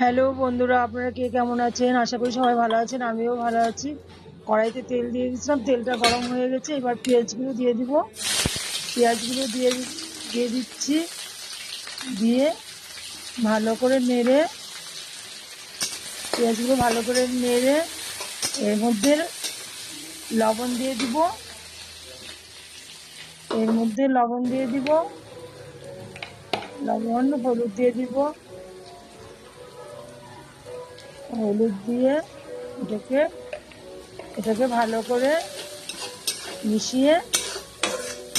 Hello বন্ধুরা, আপনারা কে কেমন আছেন? আশা করি সবাই ভালো আছেন। আমিও ভালো আছি। কড়াইতে তেল দিয়ে দিয়েছিলাম, তেলটা গরম হয়ে গেছে। এবার পেঁয়াজগুলো দিয়ে দিব। পেঁয়াজগুলো দিয়ে দিচ্ছি। দিয়ে ভালো করে নেড়ে, পেঁয়াজগুলো ভালো করে নেড়ে এর মধ্যে লবণ দিয়ে দিব। লবণ হলুদ দিয়ে দিব। হলুদ দিয়ে এটাকে ভালো করে মিশিয়ে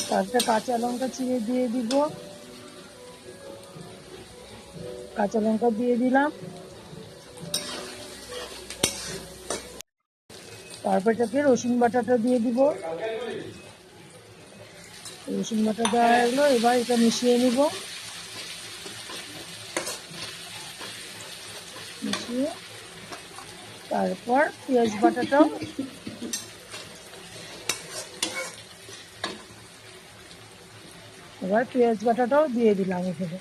তারপরে কাঁচা লঙ্কা চিড়ে দিয়ে দিব। কাঁচা লঙ্কা দিয়ে দিলাম। তারপর এটাকে রসুন বাটাটা দিয়ে দিব। রসুন বাটা দেওয়া হয়ে গেলো। এবার এটা মিশিয়ে নিব। মিশিয়ে তারপর পেঁয়াজ বাটাটাও দিয়ে দিলাম এখানে।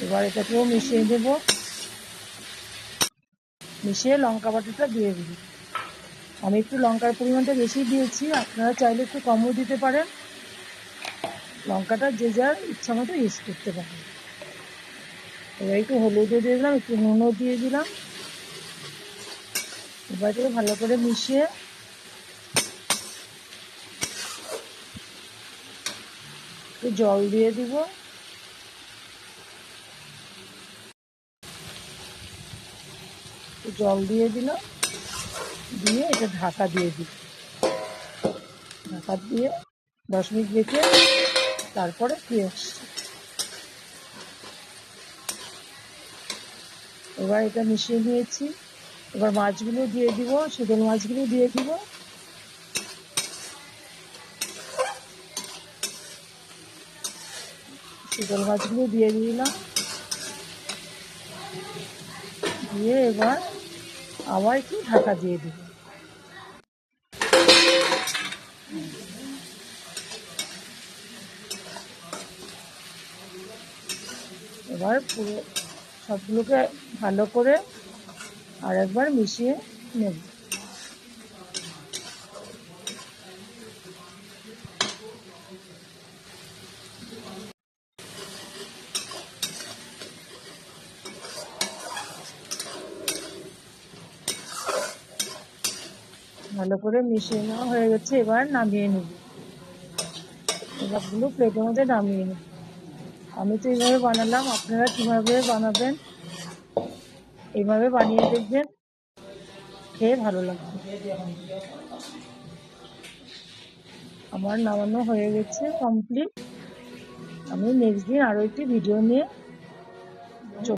এবার এটাকেও মিশিয়ে দেব। মিশিয়ে লঙ্কা বাটাটা দিয়ে দিব। আমি একটু লঙ্কার পরিমাণটা বেশি দিয়েছি, আপনারা চাইলে একটু কমও দিতে পারেন। লঙ্কাটা যে যার ইচ্ছা মতো ইউজ করতে পারেন। এবার একটু হলুদও দিয়ে দিলাম, একটু নুনও দিয়ে দিলাম। এবার এটাকে ভালো করে মিশিয়ে একটু জল দিয়ে দিব। জল দিয়ে দিলাম। দিয়ে এটা ঢাকা দিয়ে দিব। ঢাকা দিয়ে 10 মিনিট রেখে তারপরে ফিরে আসছি। এবার এটা মিশিয়ে নিয়েছি। এবার মাছগুলো দিয়ে দিব, শীতল মাছগুলো দিয়ে দিব। শীতল মাছগুলো দিয়ে দিলাম। দিয়ে এবার আবার একটু ঢাকা দিয়ে দিব। এবার পুরো সবগুলোকে ভালো করে আর একবার মিশিয়ে নেব। ভালো করে মিশিয়ে নেওয়া হয়ে গেছে। এবার নামিয়ে নেব। এবারগুলো প্লেটের মধ্যে নামিয়ে নেব। আমি তো এইভাবে বানালাম, আপনারা কিভাবে বানাবেন এইভাবে বানিয়ে দেখবেন, খেয়ে ভালো লাগবে। আমার নামানো হয়ে গেছে কমপ্লিট। আমি নেক্সট দিন আরো একটি ভিডিও নিয়ে